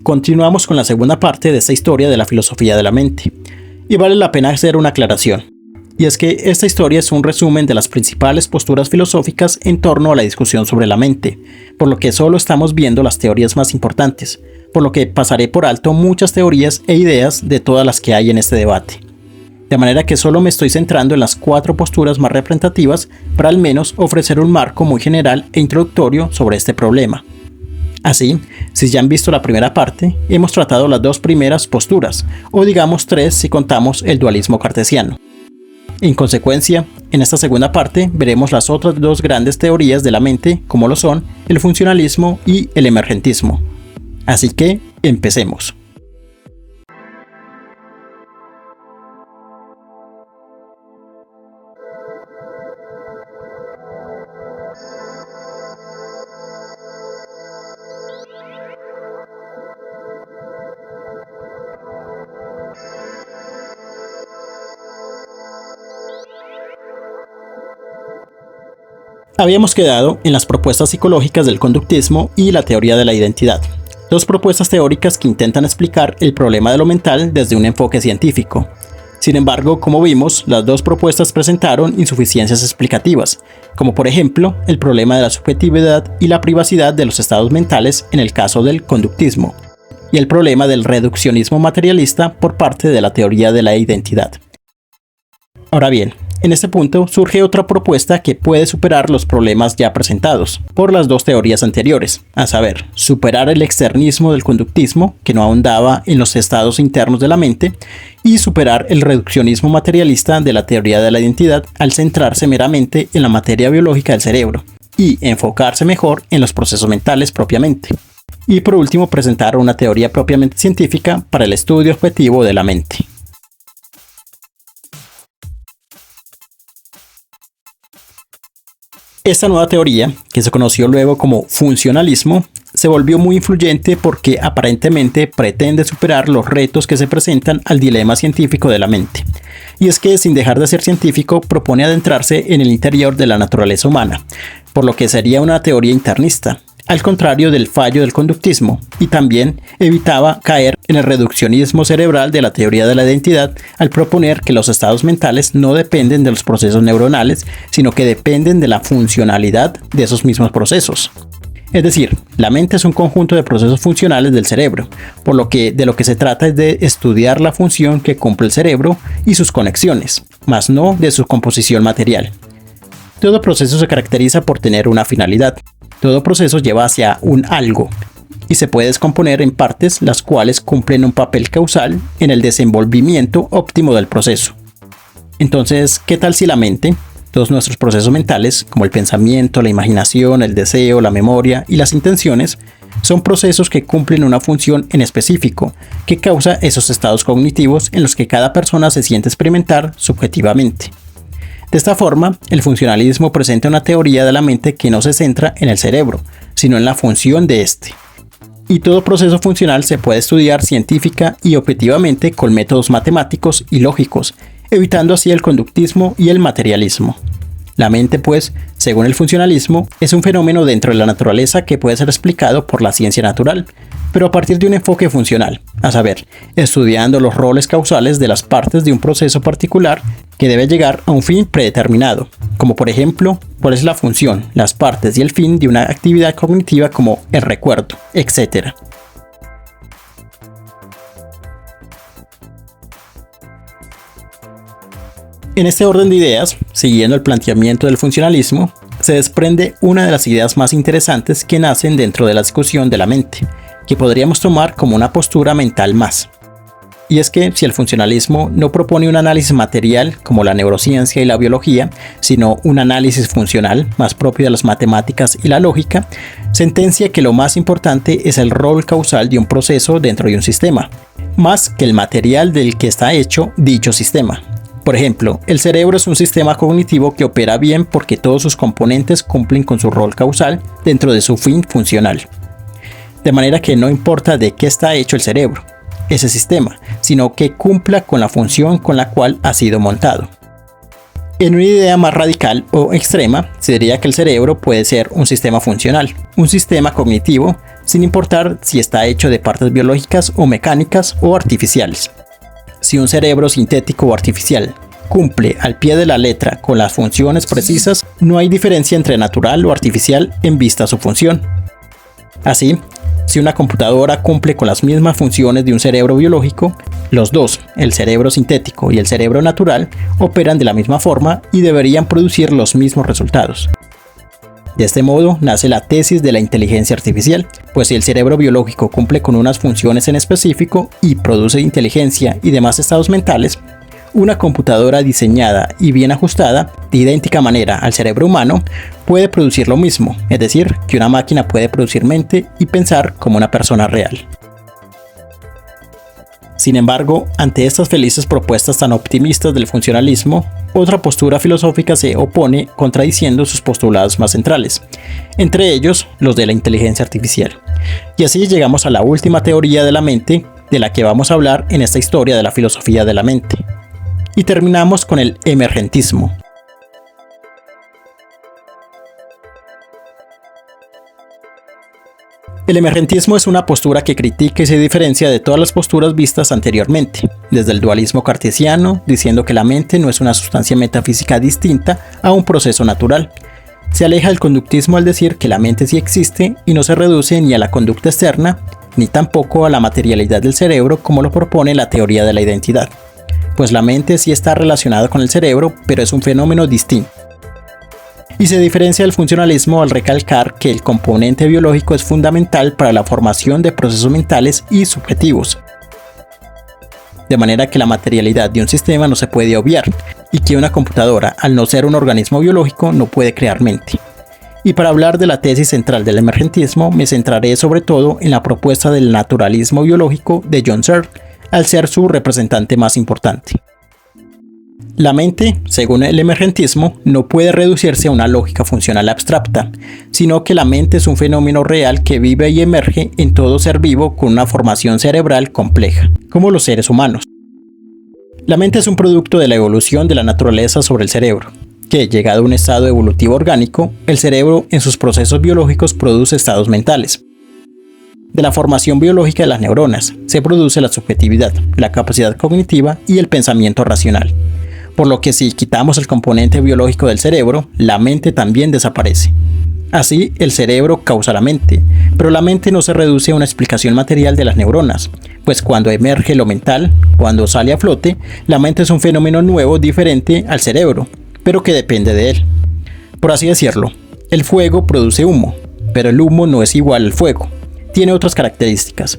Continuamos con la segunda parte de esta historia de la filosofía de la mente. Y vale la pena hacer una aclaración. Y es que esta historia es un resumen de las principales posturas filosóficas en torno a la discusión sobre la mente, por lo que solo estamos viendo las teorías más importantes, por lo que pasaré por alto muchas teorías e ideas de todas las que hay en este debate. De manera que solo me estoy centrando en las 4 posturas más representativas para al menos ofrecer un marco muy general e introductorio sobre este problema. Así, si ya han visto la primera parte, hemos tratado las 2 primeras posturas, o digamos 3 si contamos el dualismo cartesiano. En consecuencia, en esta segunda parte veremos las otras 2 grandes teorías de la mente, como lo son el funcionalismo y el emergentismo. Así que, empecemos. Habíamos quedado en las propuestas psicológicas del conductismo y la teoría de la identidad, 2 propuestas teóricas que intentan explicar el problema de lo mental desde un enfoque científico. Sin embargo, como vimos, las 2 propuestas presentaron insuficiencias explicativas, como por ejemplo el problema de la subjetividad y la privacidad de los estados mentales en el caso del conductismo, y el problema del reduccionismo materialista por parte de la teoría de la identidad. Ahora bien, en este punto surge otra propuesta que puede superar los problemas ya presentados por las 2 teorías anteriores, a saber, superar el externismo del conductismo, que no ahondaba en los estados internos de la mente, y superar el reduccionismo materialista de la teoría de la identidad al centrarse meramente en la materia biológica del cerebro, y enfocarse mejor en los procesos mentales propiamente. Y por último, presentar una teoría propiamente científica para el estudio objetivo de la mente. Esta nueva teoría, que se conoció luego como funcionalismo, se volvió muy influyente porque aparentemente pretende superar los retos que se presentan al dilema científico de la mente. Y es que, sin dejar de ser científico, propone adentrarse en el interior de la naturaleza humana, por lo que sería una teoría internista, al contrario del fallo del conductismo, y también evitaba caer en el reduccionismo cerebral de la teoría de la identidad al proponer que los estados mentales no dependen de los procesos neuronales, sino que dependen de la funcionalidad de esos mismos procesos. Es decir, la mente es un conjunto de procesos funcionales del cerebro, por lo que de lo que se trata es de estudiar la función que cumple el cerebro y sus conexiones, más no de su composición material. Todo proceso se caracteriza por tener una finalidad. Todo proceso lleva hacia un algo y se puede descomponer en partes las cuales cumplen un papel causal en el desenvolvimiento óptimo del proceso. Entonces, ¿qué tal si la mente, todos nuestros procesos mentales, como el pensamiento, la imaginación, el deseo, la memoria y las intenciones, son procesos que cumplen una función en específico que causa esos estados cognitivos en los que cada persona se siente experimentar subjetivamente? De esta forma, el funcionalismo presenta una teoría de la mente que no se centra en el cerebro, sino en la función de este. Y todo proceso funcional se puede estudiar científica y objetivamente con métodos matemáticos y lógicos, evitando así el conductismo y el materialismo. La mente, pues, según el funcionalismo, es un fenómeno dentro de la naturaleza que puede ser explicado por la ciencia natural, pero a partir de un enfoque funcional, a saber, estudiando los roles causales de las partes de un proceso particular que debe llegar a un fin predeterminado, como por ejemplo, cuál es la función, las partes y el fin de una actividad cognitiva como el recuerdo, etc. En este orden de ideas, siguiendo el planteamiento del funcionalismo, se desprende una de las ideas más interesantes que nacen dentro de la discusión de la mente, que podríamos tomar como una postura mental más. Y es que si el funcionalismo no propone un análisis material como la neurociencia y la biología, sino un análisis funcional más propio de las matemáticas y la lógica, sentencia que lo más importante es el rol causal de un proceso dentro de un sistema, más que el material del que está hecho dicho sistema. Por ejemplo, el cerebro es un sistema cognitivo que opera bien porque todos sus componentes cumplen con su rol causal dentro de su fin funcional. De manera que no importa de qué está hecho el cerebro, ese sistema, sino que cumpla con la función con la cual ha sido montado. En una idea más radical o extrema, se diría que el cerebro puede ser un sistema funcional, un sistema cognitivo, sin importar si está hecho de partes biológicas o mecánicas o artificiales. Si un cerebro sintético o artificial cumple al pie de la letra con las funciones precisas, no hay diferencia entre natural o artificial en vista a su función. Así, si una computadora cumple con las mismas funciones de un cerebro biológico, los dos, el cerebro sintético y el cerebro natural, operan de la misma forma y deberían producir los mismos resultados. De este modo nace la tesis de la inteligencia artificial, pues si el cerebro biológico cumple con unas funciones en específico y produce inteligencia y demás estados mentales, una computadora diseñada y bien ajustada, de idéntica manera al cerebro humano, puede producir lo mismo, es decir, que una máquina puede producir mente y pensar como una persona real. Sin embargo, ante estas felices propuestas tan optimistas del funcionalismo, otra postura filosófica se opone contradiciendo sus postulados más centrales, entre ellos los de la inteligencia artificial. Y así llegamos a la última teoría de la mente de la que vamos a hablar en esta historia de la filosofía de la mente. Y terminamos con el emergentismo. El emergentismo es una postura que critica y se diferencia de todas las posturas vistas anteriormente, desde el dualismo cartesiano, diciendo que la mente no es una sustancia metafísica distinta a un proceso natural. Se aleja del conductismo al decir que la mente sí existe y no se reduce ni a la conducta externa, ni tampoco a la materialidad del cerebro como lo propone la teoría de la identidad. Pues la mente sí está relacionada con el cerebro, pero es un fenómeno distinto. Y se diferencia del funcionalismo al recalcar que el componente biológico es fundamental para la formación de procesos mentales y subjetivos. De manera que la materialidad de un sistema no se puede obviar, y que una computadora, al no ser un organismo biológico, no puede crear mente. Y para hablar de la tesis central del emergentismo, me centraré sobre todo en la propuesta del naturalismo biológico de John Searle, al ser su representante más importante. La mente, según el emergentismo, no puede reducirse a una lógica funcional abstracta, sino que la mente es un fenómeno real que vive y emerge en todo ser vivo con una formación cerebral compleja, como los seres humanos. La mente es un producto de la evolución de la naturaleza sobre el cerebro, que, llegado a un estado evolutivo orgánico, el cerebro en sus procesos biológicos produce estados mentales. De la formación biológica de las neuronas se produce la subjetividad, la capacidad cognitiva y el pensamiento racional. Por lo que si quitamos el componente biológico del cerebro, la mente también desaparece. Así, el cerebro causa la mente, pero la mente no se reduce a una explicación material de las neuronas, pues cuando emerge lo mental, cuando sale a flote, la mente es un fenómeno nuevo diferente al cerebro, pero que depende de él. Por así decirlo, el fuego produce humo, pero el humo no es igual al fuego, tiene otras características.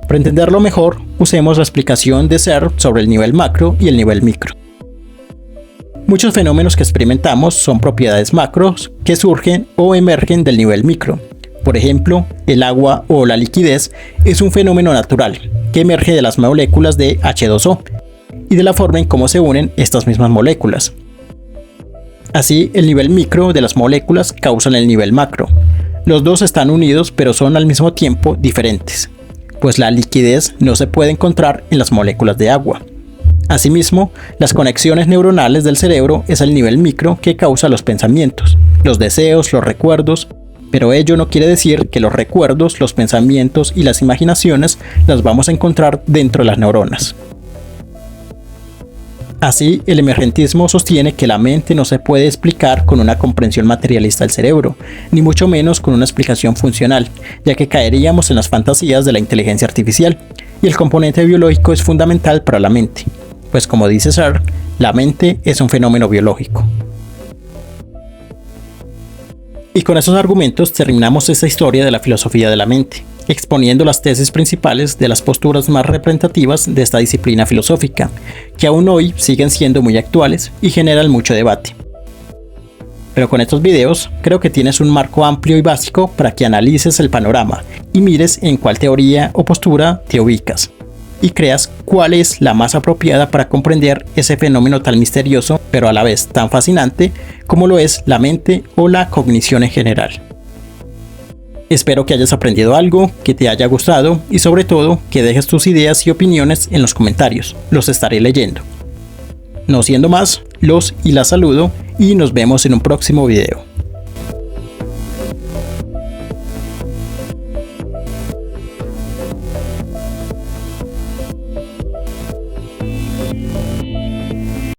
Para entenderlo mejor, usemos la explicación de Searle sobre el nivel macro y el nivel micro. Muchos fenómenos que experimentamos son propiedades macros que surgen o emergen del nivel micro. Por ejemplo, el agua o la liquidez es un fenómeno natural que emerge de las moléculas de H2O y de la forma en cómo se unen estas mismas moléculas. Así, el nivel micro de las moléculas causa el nivel macro. Los dos están unidos pero son al mismo tiempo diferentes, pues la liquidez no se puede encontrar en las moléculas de agua. Asimismo, las conexiones neuronales del cerebro es el nivel micro que causa los pensamientos, los deseos, los recuerdos, pero ello no quiere decir que los recuerdos, los pensamientos y las imaginaciones las vamos a encontrar dentro de las neuronas. Así, el emergentismo sostiene que la mente no se puede explicar con una comprensión materialista del cerebro, ni mucho menos con una explicación funcional, ya que caeríamos en las fantasías de la inteligencia artificial, y el componente biológico es fundamental para la mente, pues como dice Searle, la mente es un fenómeno biológico. Y con esos argumentos terminamos esta historia de la filosofía de la mente, exponiendo las tesis principales de las posturas más representativas de esta disciplina filosófica, que aún hoy siguen siendo muy actuales y generan mucho debate. Pero con estos videos creo que tienes un marco amplio y básico para que analices el panorama y mires en cuál teoría o postura te ubicas, y creas cuál es la más apropiada para comprender ese fenómeno tan misterioso, pero a la vez tan fascinante como lo es la mente o la cognición en general. Espero que hayas aprendido algo, que te haya gustado y sobre todo que dejes tus ideas y opiniones en los comentarios, los estaré leyendo. No siendo más, los y las saludo y nos vemos en un próximo video.